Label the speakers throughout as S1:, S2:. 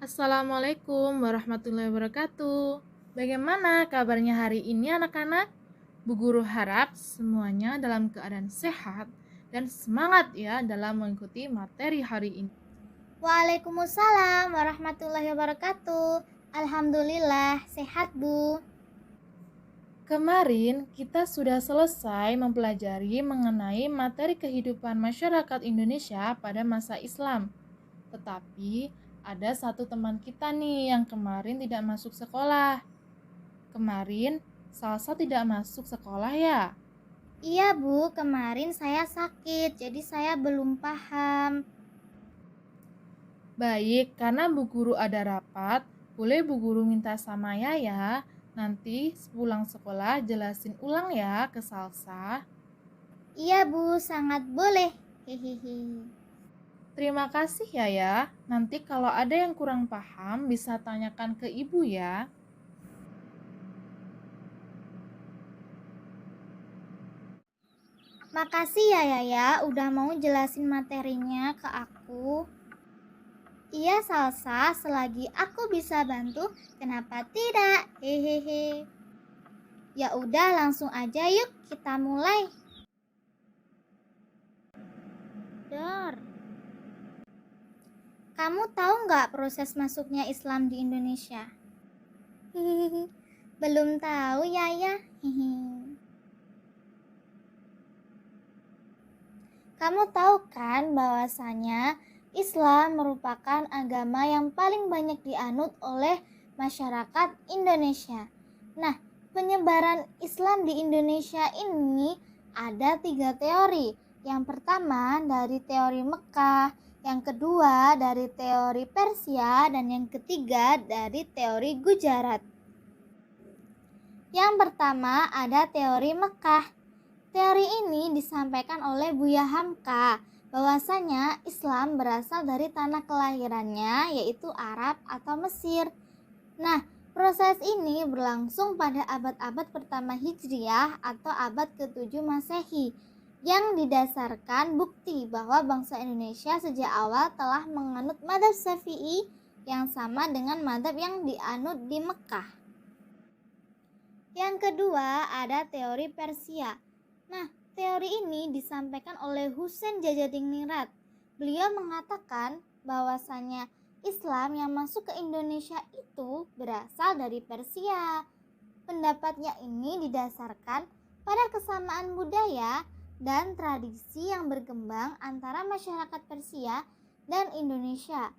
S1: Assalamualaikum warahmatullahi wabarakatuh. Bagaimana kabarnya hari ini anak-anak? Bu Guru harap semuanya dalam keadaan sehat dan semangat ya dalam mengikuti materi hari ini.
S2: Waalaikumsalam warahmatullahi wabarakatuh. Alhamdulillah, sehat Bu.
S1: Kemarin kita sudah selesai mempelajari mengenai materi kehidupan masyarakat Indonesia pada masa Islam. Tetapi ada satu teman kita nih yang kemarin tidak masuk sekolah. Kemarin Salsa tidak masuk sekolah ya?
S2: Iya Bu, kemarin saya sakit, jadi saya belum paham.
S1: Baik, karena Bu Guru ada rapat, boleh Bu Guru minta sama Yaya, nanti pulang sekolah jelasin ulang ya ke Salsa.
S2: Iya Bu, sangat boleh. Hehehe.
S1: Terima kasih Yaya, nanti kalau ada yang kurang paham bisa tanyakan ke Ibu ya.
S2: Makasih ya Yaya udah mau jelasin materinya ke aku. Iya Salsa, selagi aku bisa bantu, kenapa tidak? Hehehe. Ya udah langsung aja yuk kita mulai. Dor. Kamu tahu nggak proses masuknya Islam di Indonesia? Hihihi. Belum tahu Yaya. Hihi. Kamu tahu kan bahwasanya Islam merupakan agama yang paling banyak dianut oleh masyarakat Indonesia. Nah, penyebaran Islam di Indonesia ini ada 3 teori. Yang pertama dari teori Mekah, yang kedua dari teori Persia, dan yang ketiga dari teori Gujarat. Yang pertama ada teori Mekah. Teori ini disampaikan oleh Buya Hamka bahwasanya Islam berasal dari tanah kelahirannya yaitu Arab atau Mesir. Nah, proses ini berlangsung pada abad-abad pertama Hijriah atau abad ke-7 Masehi yang didasarkan bukti bahwa bangsa Indonesia sejak awal telah menganut mazhab Syafi'i yang sama dengan mazhab yang dianut di Mekah. Yang kedua ada teori Persia. Nah, teori ini disampaikan oleh Husain Jajadingnirat. Beliau mengatakan bahwasanya Islam yang masuk ke Indonesia itu berasal dari Persia. Pendapatnya ini didasarkan pada kesamaan budaya dan tradisi yang berkembang antara masyarakat Persia dan Indonesia.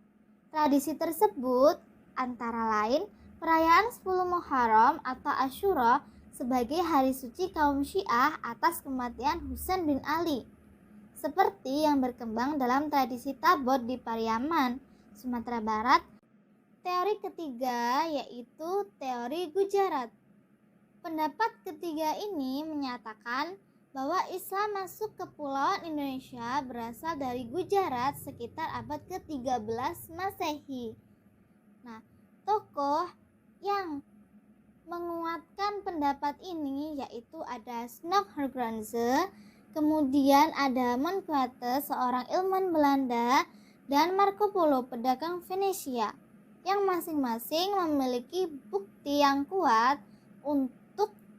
S2: Tradisi tersebut antara lain perayaan 10 Muharram atau Asyura sebagai hari suci kaum Syiah atas kematian Husain bin Ali, seperti yang berkembang dalam tradisi Tabot di Pariaman, Sumatera Barat. Teori ketiga yaitu teori Gujarat. Pendapat ketiga ini menyatakan bahwa Islam masuk ke Kepulauan Indonesia berasal dari Gujarat sekitar abad ke-13 Masehi. Nah, tokoh yang menguatkan pendapat ini yaitu ada Snork Hergranze, kemudian ada Monquete, seorang ilmuwan Belanda, dan Marco Polo, pedagang Venesia, yang masing-masing memiliki bukti yang kuat untuk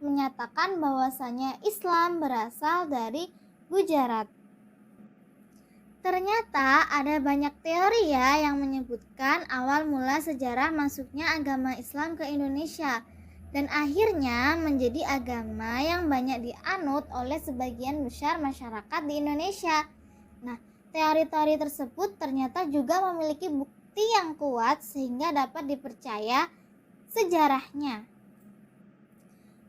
S2: menyatakan bahwasanya Islam berasal dari Gujarat. Ternyata ada banyak teori ya yang menyebutkan awal mula sejarah masuknya agama Islam ke Indonesia dan akhirnya menjadi agama yang banyak dianut oleh sebagian besar masyarakat di Indonesia. Nah, teori-teori tersebut ternyata juga memiliki bukti yang kuat sehingga dapat dipercaya sejarahnya.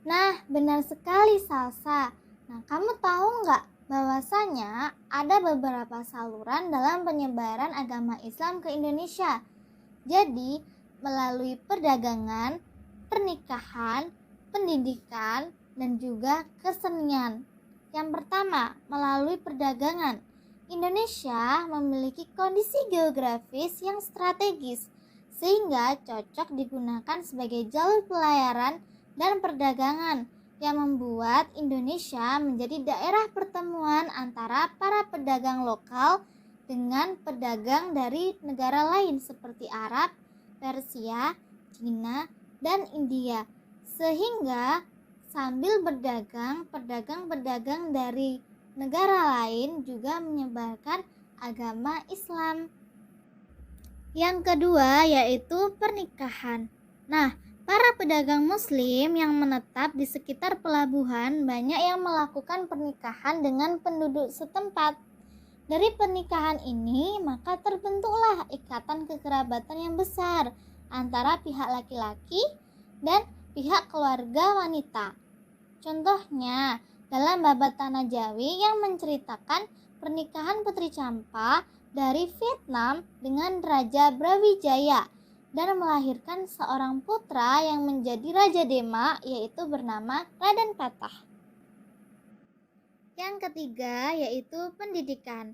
S2: Nah, benar sekali Salsa. Nah, kamu tahu nggak bahwasanya ada beberapa saluran dalam penyebaran agama Islam ke Indonesia? Jadi, melalui perdagangan, pernikahan, pendidikan, dan juga kesenian. Yang pertama, melalui perdagangan. Indonesia memiliki kondisi geografis yang strategis sehingga cocok digunakan sebagai jalur pelayaran dan perdagangan yang membuat Indonesia menjadi daerah pertemuan antara para pedagang lokal dengan pedagang dari negara lain seperti Arab, Persia, Cina, dan India. Sehingga sambil berdagang, pedagang-pedagang dari negara lain juga menyebarkan agama Islam. Yang kedua yaitu pernikahan. Nah, para pedagang muslim yang menetap di sekitar pelabuhan banyak yang melakukan pernikahan dengan penduduk setempat. Dari pernikahan ini, maka terbentuklah ikatan kekerabatan yang besar antara pihak laki-laki dan pihak keluarga wanita. Contohnya, dalam Babat Tanah Jawi yang menceritakan pernikahan Putri Campa dari Vietnam dengan Raja Brawijaya dan melahirkan seorang putra yang menjadi Raja Demak, yaitu bernama Raden Patah. Yang ketiga yaitu pendidikan.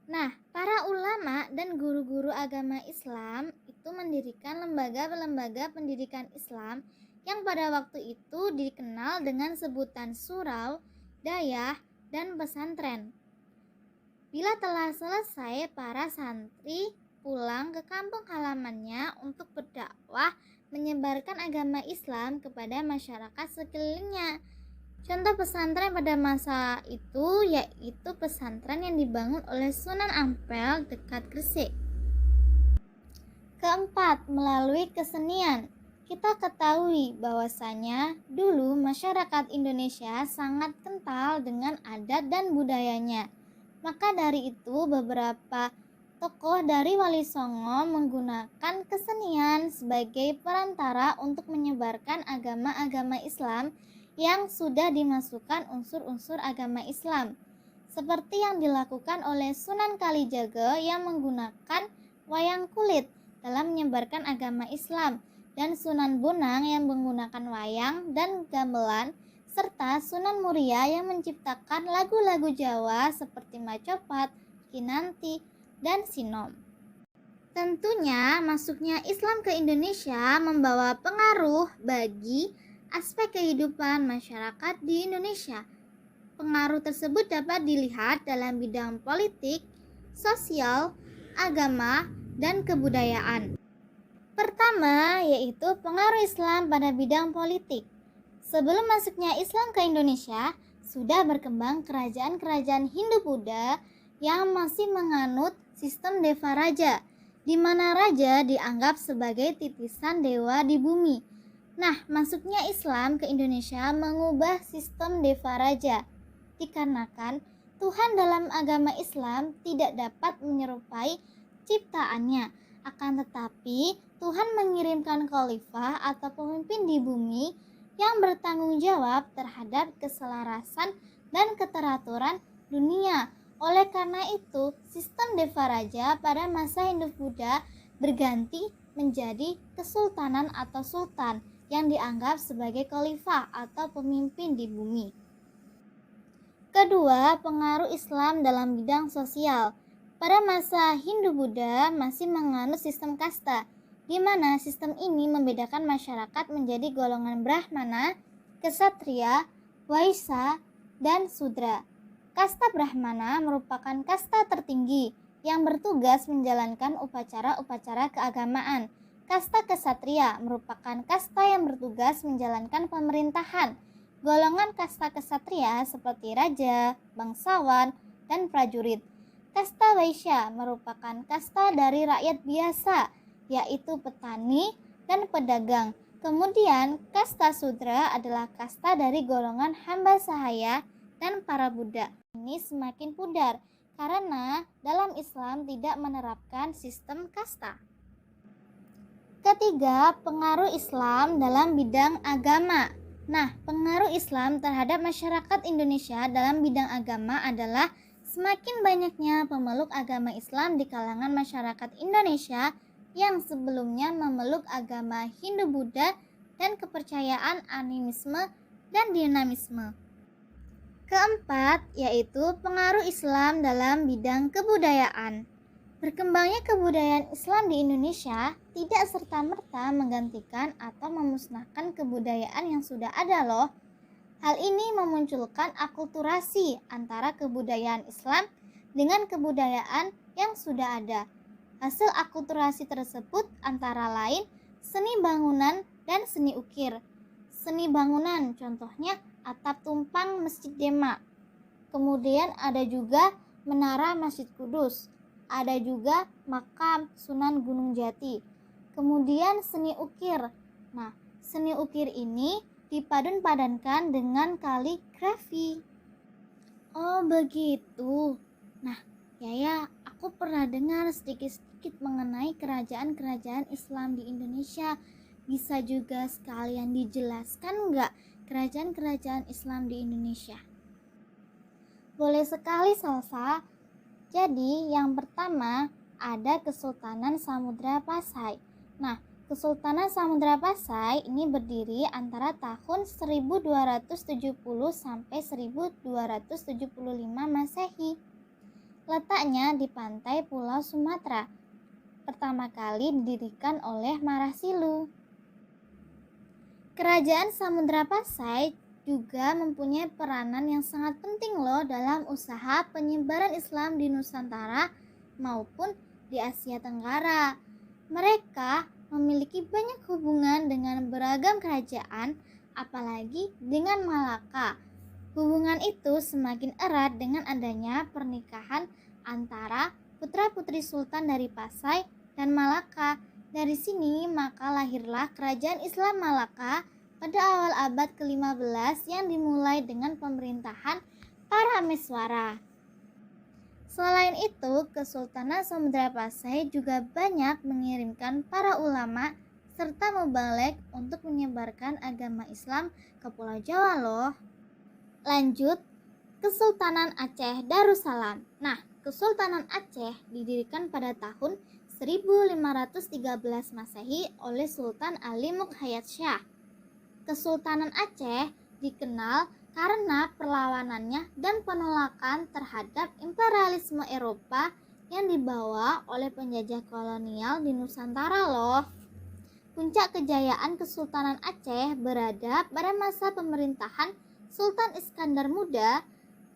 S2: Nah, para ulama dan guru-guru agama Islam itu mendirikan lembaga-lembaga pendidikan Islam yang pada waktu itu dikenal dengan sebutan surau, dayah, dan pesantren. Bila telah selesai, para santri pulang ke kampung halamannya untuk berdakwah menyebarkan agama Islam kepada masyarakat sekelilingnya. Contoh pesantren pada masa itu yaitu pesantren yang dibangun oleh Sunan Ampel dekat Gresik. Keempat, melalui kesenian. Kita ketahui bahwasanya dulu masyarakat Indonesia sangat kental dengan adat dan budayanya. Maka dari itu beberapa tokoh dari Wali Songo menggunakan kesenian sebagai perantara untuk menyebarkan agama-agama Islam yang sudah dimasukkan unsur-unsur agama Islam. Seperti yang dilakukan oleh Sunan Kalijaga yang menggunakan wayang kulit dalam menyebarkan agama Islam, dan Sunan Bonang yang menggunakan wayang dan gamelan, serta Sunan Muria yang menciptakan lagu-lagu Jawa seperti Macopat, Kinanti, dan Sinom. Tentunya masuknya Islam ke Indonesia membawa pengaruh bagi aspek kehidupan masyarakat di Indonesia. Pengaruh tersebut dapat dilihat dalam bidang politik, sosial, agama, dan kebudayaan. Pertama yaitu pengaruh Islam pada bidang politik. Sebelum masuknya Islam ke Indonesia, sudah berkembang kerajaan-kerajaan Hindu-Buddha yang masih menganut sistem Deva Raja, di mana raja dianggap sebagai titisan dewa di bumi. Nah, masuknya Islam ke Indonesia mengubah sistem Deva Raja, dikarenakan Tuhan dalam agama Islam tidak dapat menyerupai ciptaannya, akan tetapi Tuhan mengirimkan khalifah atau pemimpin di bumi yang bertanggung jawab terhadap keselarasan dan keteraturan dunia. Oleh karena itu, sistem Deva Raja pada masa Hindu-Buddha berganti menjadi kesultanan atau sultan yang dianggap sebagai khalifah atau pemimpin di bumi. Kedua, pengaruh Islam dalam bidang sosial. Pada masa Hindu-Buddha masih menganut sistem kasta, di mana sistem ini membedakan masyarakat menjadi golongan Brahmana, Ksatria, Waisya, dan Sudra. Kasta Brahmana merupakan kasta tertinggi yang bertugas menjalankan upacara-upacara keagamaan. Kasta Ksatria merupakan kasta yang bertugas menjalankan pemerintahan. Golongan kasta Ksatria seperti raja, bangsawan, dan prajurit. Kasta Waisya merupakan kasta dari rakyat biasa, yaitu petani dan pedagang. Kemudian kasta Sudra adalah kasta dari golongan hamba sahaya dan para budak. Ini semakin pudar karena dalam Islam tidak menerapkan sistem kasta. Ketiga, pengaruh Islam dalam bidang agama. Nah, pengaruh Islam terhadap masyarakat Indonesia dalam bidang agama adalah semakin banyaknya pemeluk agama Islam di kalangan masyarakat Indonesia yang sebelumnya memeluk agama Hindu-Buddha dan kepercayaan animisme dan dinamisme. Keempat, yaitu pengaruh Islam dalam bidang kebudayaan. Berkembangnya kebudayaan Islam di Indonesia tidak serta-merta menggantikan atau memusnahkan kebudayaan yang sudah ada loh. Hal ini memunculkan akulturasi antara kebudayaan Islam dengan kebudayaan yang sudah ada. Hasil akulturasi tersebut antara lain seni bangunan dan seni ukir. Seni bangunan contohnya atap tumpang Masjid Demak. Kemudian ada juga Menara Masjid Kudus. Ada juga makam Sunan Gunung Jati. Kemudian seni ukir. Nah, seni ukir ini dipadan-padankan dengan kaligrafi. Oh, begitu. Nah, ya, aku pernah dengar sedikit-sedikit mengenai kerajaan-kerajaan Islam di Indonesia. Bisa juga sekalian dijelaskan nggak kerajaan-kerajaan Islam di Indonesia? Boleh sekali, Salsa. Jadi, yang pertama ada Kesultanan Samudra Pasai. Nah, Kesultanan Samudra Pasai ini berdiri antara tahun 1270 sampai 1275 Masehi. Letaknya di pantai Pulau Sumatera. Pertama kali didirikan oleh Marasilu. Kerajaan Samudra Pasai juga mempunyai peranan yang sangat penting loh dalam usaha penyebaran Islam di Nusantara maupun di Asia Tenggara. Mereka memiliki banyak hubungan dengan beragam kerajaan, apalagi dengan Malaka. Hubungan itu semakin erat dengan adanya pernikahan antara putra-putri sultan dari Pasai dan Malaka. Dari sini maka lahirlah kerajaan Islam Malaka pada awal abad ke-15 yang dimulai dengan pemerintahan Parameswara. Selain itu, Kesultanan Samudra Pasai juga banyak mengirimkan para ulama serta mubalek untuk menyebarkan agama Islam ke Pulau Jawa loh. Lanjut, Kesultanan Aceh Darussalam. Nah, Kesultanan Aceh didirikan pada tahun 1513 Masehi oleh Sultan Ali Mukhayat Shah. Kesultanan Aceh dikenal karena perlawanannya dan penolakan terhadap imperialisme Eropa yang dibawa oleh penjajah kolonial di Nusantara loh. Puncak kejayaan Kesultanan Aceh berada pada masa pemerintahan Sultan Iskandar Muda,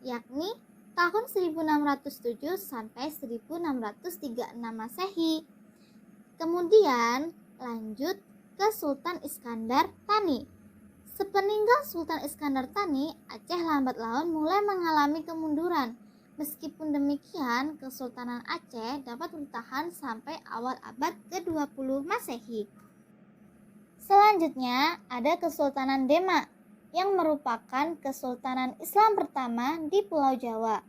S2: yakni tahun 1607 sampai 1636 Masehi. Kemudian lanjut ke Sultan Iskandar Thani. Sepeninggal Sultan Iskandar Thani, Aceh lambat laun mulai mengalami kemunduran. Meskipun demikian, Kesultanan Aceh dapat bertahan sampai awal abad ke-20 Masehi. Selanjutnya ada Kesultanan Demak yang merupakan kesultanan Islam pertama di Pulau Jawa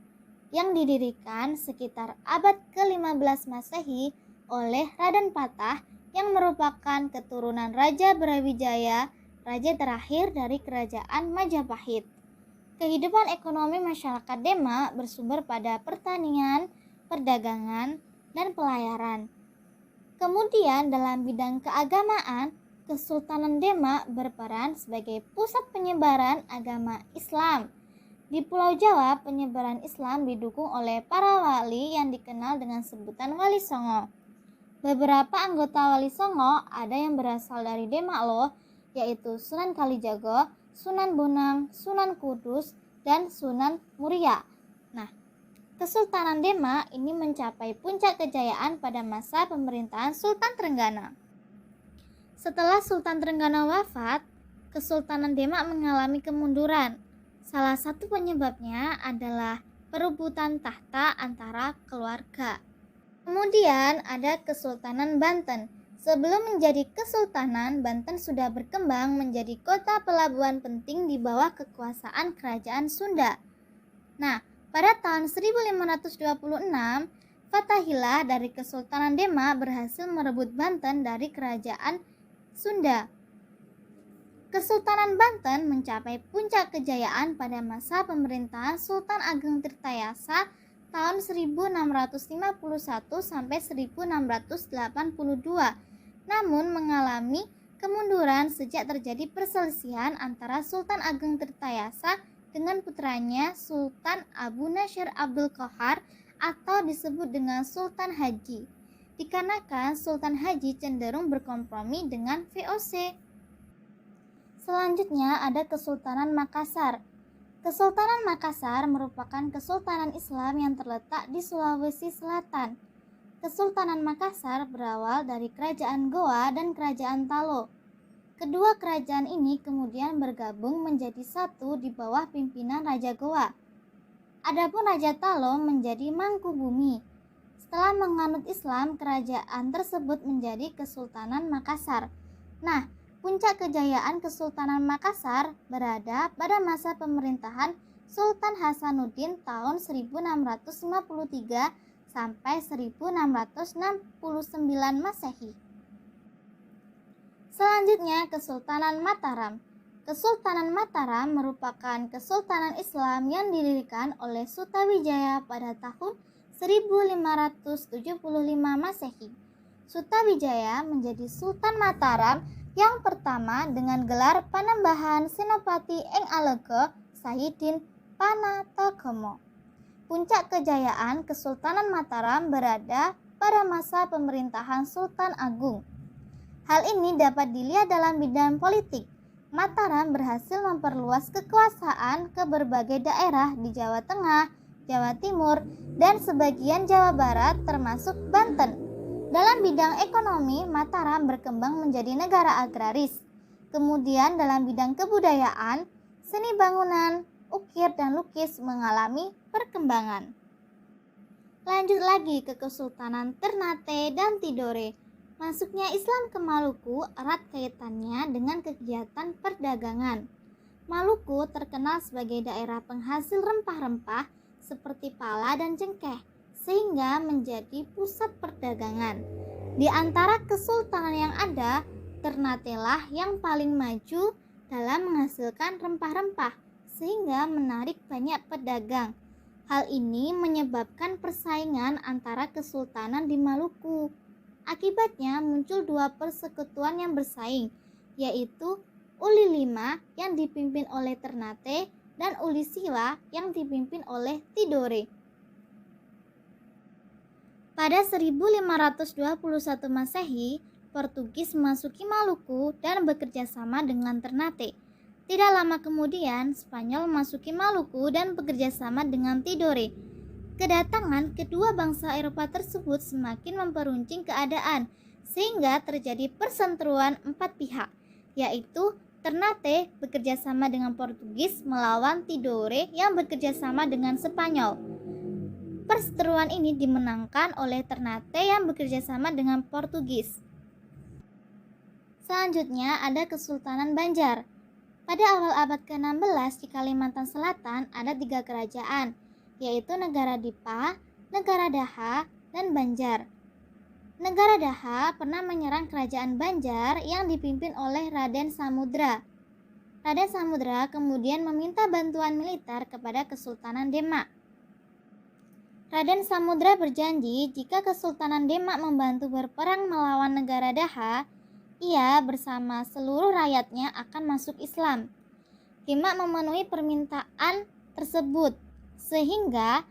S2: yang didirikan sekitar abad ke-15 Masehi oleh Raden Patah yang merupakan keturunan Raja Brawijaya, raja terakhir dari Kerajaan Majapahit. Kehidupan ekonomi masyarakat Demak bersumber pada pertanian, perdagangan, dan pelayaran. Kemudian dalam bidang keagamaan, Kesultanan Demak berperan sebagai pusat penyebaran agama Islam. Di Pulau Jawa, penyebaran Islam didukung oleh para wali yang dikenal dengan sebutan Wali Songo. Beberapa anggota Wali Songo ada yang berasal dari Demak loh, yaitu Sunan Kalijaga, Sunan Bonang, Sunan Kudus, dan Sunan Muria. Nah, Kesultanan Demak ini mencapai puncak kejayaan pada masa pemerintahan Sultan Trenggana. Setelah Sultan Trenggana wafat, Kesultanan Demak mengalami kemunduran. Salah satu penyebabnya adalah perebutan tahta antara keluarga. Kemudian ada Kesultanan Banten. Sebelum menjadi kesultanan, Banten sudah berkembang menjadi kota pelabuhan penting di bawah kekuasaan Kerajaan Sunda. Nah, pada tahun 1526, Fathahillah dari Kesultanan Demak berhasil merebut Banten dari Kerajaan Sunda. Kesultanan Banten mencapai puncak kejayaan pada masa pemerintahan Sultan Ageng Tirtayasa tahun 1651 sampai 1682, namun mengalami kemunduran sejak terjadi perselisihan antara Sultan Ageng Tirtayasa dengan putranya Sultan Abu Nasyir Abdul Qahar atau disebut dengan Sultan Haji, dikarenakan Sultan Haji cenderung berkompromi dengan VOC. Selanjutnya ada Kesultanan Makassar. Kesultanan Makassar merupakan kesultanan Islam yang terletak di Sulawesi Selatan. Kesultanan Makassar berawal dari Kerajaan Goa dan Kerajaan Talo. Kedua kerajaan ini kemudian bergabung menjadi satu di bawah pimpinan Raja Goa. Adapun Raja Talo menjadi Mangkubumi. Setelah menganut Islam, kerajaan tersebut menjadi Kesultanan Makassar. Nah, puncak kejayaan Kesultanan Makassar berada pada masa pemerintahan Sultan Hasanuddin tahun 1653 sampai 1669 Masehi. Selanjutnya, Kesultanan Mataram. Kesultanan Mataram merupakan kesultanan Islam yang didirikan oleh Sutawijaya pada tahun 1575 Masehi. Sutawijaya menjadi Sultan Mataram yang pertama dengan gelar Panembahan Senopati Ing Alego Sahidin Panatagomo. Puncak kejayaan Kesultanan Mataram berada pada masa pemerintahan Sultan Agung. Hal ini dapat dilihat dalam bidang politik. Mataram berhasil memperluas kekuasaan ke berbagai daerah di Jawa Tengah, Jawa Timur, dan sebagian Jawa Barat termasuk Banten. Dalam bidang ekonomi, Mataram berkembang menjadi negara agraris. Kemudian dalam bidang kebudayaan, seni bangunan, ukir dan lukis mengalami perkembangan. Lanjut lagi ke Kesultanan Ternate dan Tidore. Masuknya Islam ke Maluku erat kaitannya dengan kegiatan perdagangan. Maluku terkenal sebagai daerah penghasil rempah-rempah seperti pala dan cengkeh, sehingga menjadi pusat perdagangan. Di antara kesultanan yang ada, Ternate lah yang paling maju dalam menghasilkan rempah-rempah, sehingga menarik banyak pedagang. Hal ini menyebabkan persaingan antara kesultanan di Maluku. Akibatnya muncul dua persekutuan yang bersaing, yaitu Uli Lima yang dipimpin oleh Ternate dan Uli Sila yang dipimpin oleh Tidore. Pada 1521 Masehi, Portugis memasuki Maluku dan bekerja sama dengan Ternate. Tidak lama kemudian, Spanyol memasuki Maluku dan bekerja sama dengan Tidore. Kedatangan kedua bangsa Eropa tersebut semakin memperuncing keadaan, sehingga terjadi perseteruan empat pihak, yaitu Ternate bekerja sama dengan Portugis melawan Tidore yang bekerja sama dengan Spanyol. Perseteruan ini dimenangkan oleh Ternate yang bekerja sama dengan Portugis. Selanjutnya ada Kesultanan Banjar. Pada awal abad ke-16 di Kalimantan Selatan ada 3 kerajaan, yaitu Negara Dipa, Negara Daha, dan Banjar. Negara Daha pernah menyerang kerajaan Banjar yang dipimpin oleh Raden Samudra. Raden Samudra kemudian meminta bantuan militer kepada Kesultanan Demak. Raden Samudra berjanji jika Kesultanan Demak membantu berperang melawan negara Daha, ia bersama seluruh rakyatnya akan masuk Islam. Demak memenuhi permintaan tersebut, sehingga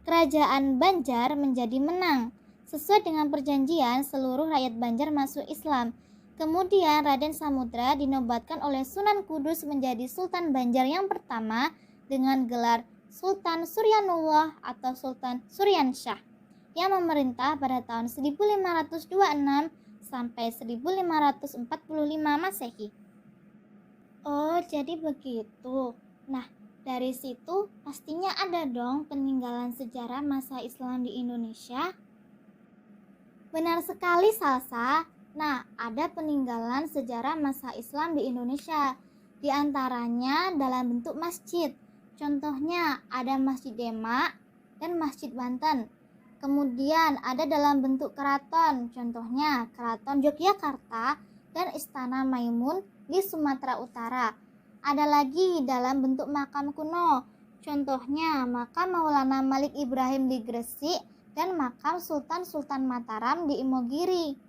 S2: kerajaan Banjar menjadi menang. Sesuai dengan perjanjian, seluruh rakyat Banjar masuk Islam. Kemudian Raden Samudra dinobatkan oleh Sunan Kudus menjadi Sultan Banjar yang pertama dengan gelar Sultan Suryanullah atau Sultan Suryansyah yang memerintah pada tahun 1526 sampai 1545 Masehi. Oh, jadi begitu. Nah, dari situ pastinya ada dong peninggalan sejarah masa Islam di Indonesia. Benar sekali, Salsa. Nah, ada peninggalan sejarah masa Islam di Indonesia. Di antaranya dalam bentuk masjid. Contohnya ada Masjid Demak dan Masjid Banten. Kemudian ada dalam bentuk keraton, contohnya Keraton Yogyakarta dan Istana Maimun di Sumatera Utara. Ada lagi dalam bentuk makam kuno, contohnya makam Maulana Malik Ibrahim di Gresik dan makam Sultan Mataram di Imogiri.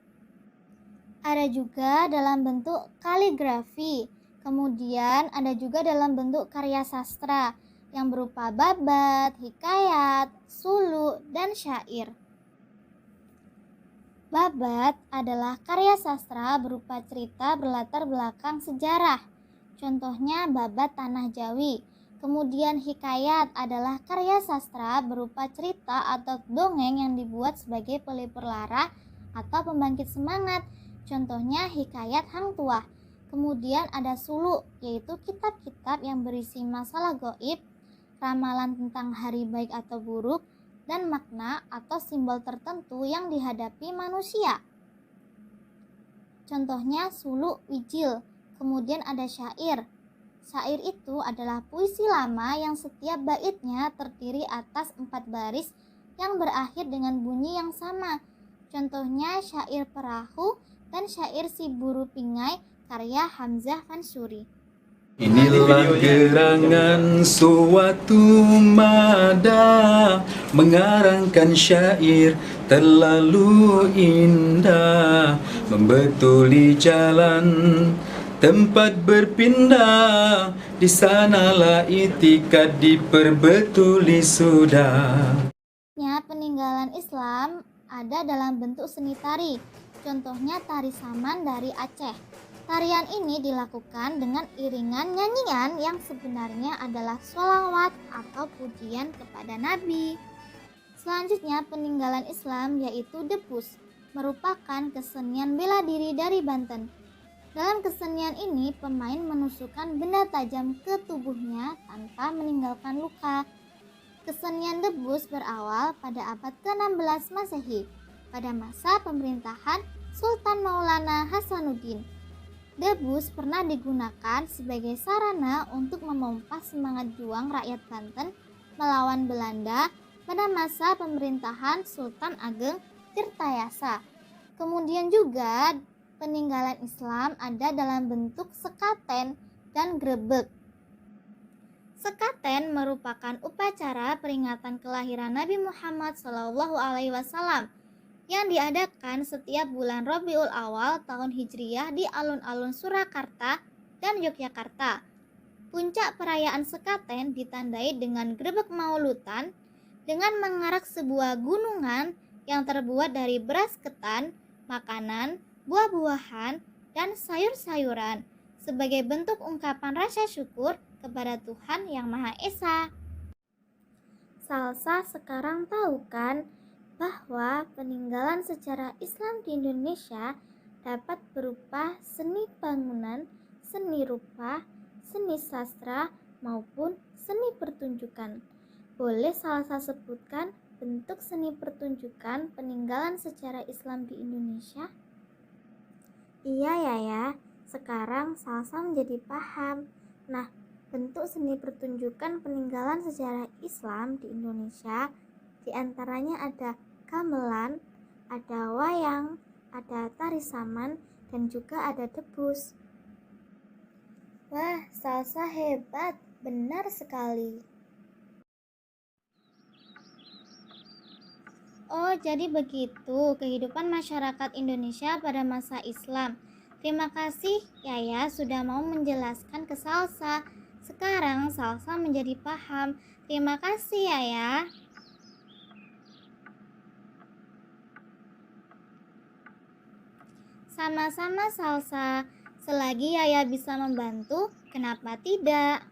S2: Ada juga dalam bentuk kaligrafi, kemudian ada juga dalam bentuk karya sastra yang berupa babat, hikayat, suluk, dan syair. Babat adalah karya sastra berupa cerita berlatar belakang sejarah. Contohnya babat Tanah Jawi. Kemudian hikayat adalah karya sastra berupa cerita atau dongeng yang dibuat sebagai pelipur lara atau pembangkit semangat. Contohnya hikayat Hang Tuah. Kemudian ada suluk, yaitu kitab-kitab yang berisi masalah gaib, ramalan tentang hari baik atau buruk, dan makna atau simbol tertentu yang dihadapi manusia. Contohnya suluk wijil. Kemudian ada syair. Syair itu adalah puisi lama yang setiap baitnya terdiri atas 4 baris yang berakhir dengan bunyi yang sama. Contohnya syair perahu dan syair si buru pingai karya Hamzah Fansuri.
S3: Inilah gerangan suatu mada mengarangkan syair terlalu indah, membetuli jalan tempat berpindah, di sanalah itikad diperbetuli sudah.
S2: Peninggalan Islam ada dalam bentuk seni tari. Contohnya tari saman dari Aceh. Tarian ini dilakukan dengan iringan nyanyian yang sebenarnya adalah sholawat atau pujian kepada Nabi. Selanjutnya peninggalan Islam yaitu debus, merupakan kesenian bela diri dari Banten. Dalam kesenian ini pemain menusukkan benda tajam ke tubuhnya tanpa meninggalkan luka. Kesenian debus berawal pada abad ke-16 Masehi pada masa pemerintahan Sultan Maulana Hasanuddin. Debus pernah digunakan sebagai sarana untuk memompa semangat juang rakyat Banten melawan Belanda pada masa pemerintahan Sultan Ageng Tirtayasa. Kemudian juga peninggalan Islam ada dalam bentuk sekaten dan grebek. Sekaten merupakan upacara peringatan kelahiran Nabi Muhammad SAW yang diadakan setiap bulan Rabiul Awal tahun Hijriyah di alun-alun Surakarta dan Yogyakarta. Puncak perayaan sekaten ditandai dengan grebek maulutan dengan mengarak sebuah gunungan yang terbuat dari beras ketan, makanan, buah-buahan, dan sayur-sayuran sebagai bentuk ungkapan rasa syukur kepada Tuhan Yang Maha Esa. Salsa sekarang tahu kan bahwa peninggalan sejarah Islam di Indonesia dapat berupa seni bangunan, seni rupa, seni sastra, maupun seni pertunjukan. Boleh Salsa sebutkan bentuk seni pertunjukan peninggalan sejarah Islam di Indonesia? Iya ya, sekarang Salsa menjadi paham. Nah, bentuk seni pertunjukan peninggalan sejarah Islam di Indonesia diantaranya ada gamelan, ada wayang, ada tari saman, dan juga ada debus. Wah, Salsa hebat, benar sekali. Oh, jadi begitu kehidupan masyarakat Indonesia pada masa Islam. Terima kasih Yaya sudah mau menjelaskan ke Salsa. Sekarang Salsa menjadi paham. Terima kasih Yaya. Sama-sama Salsa. Selagi Yaya bisa membantu, kenapa tidak?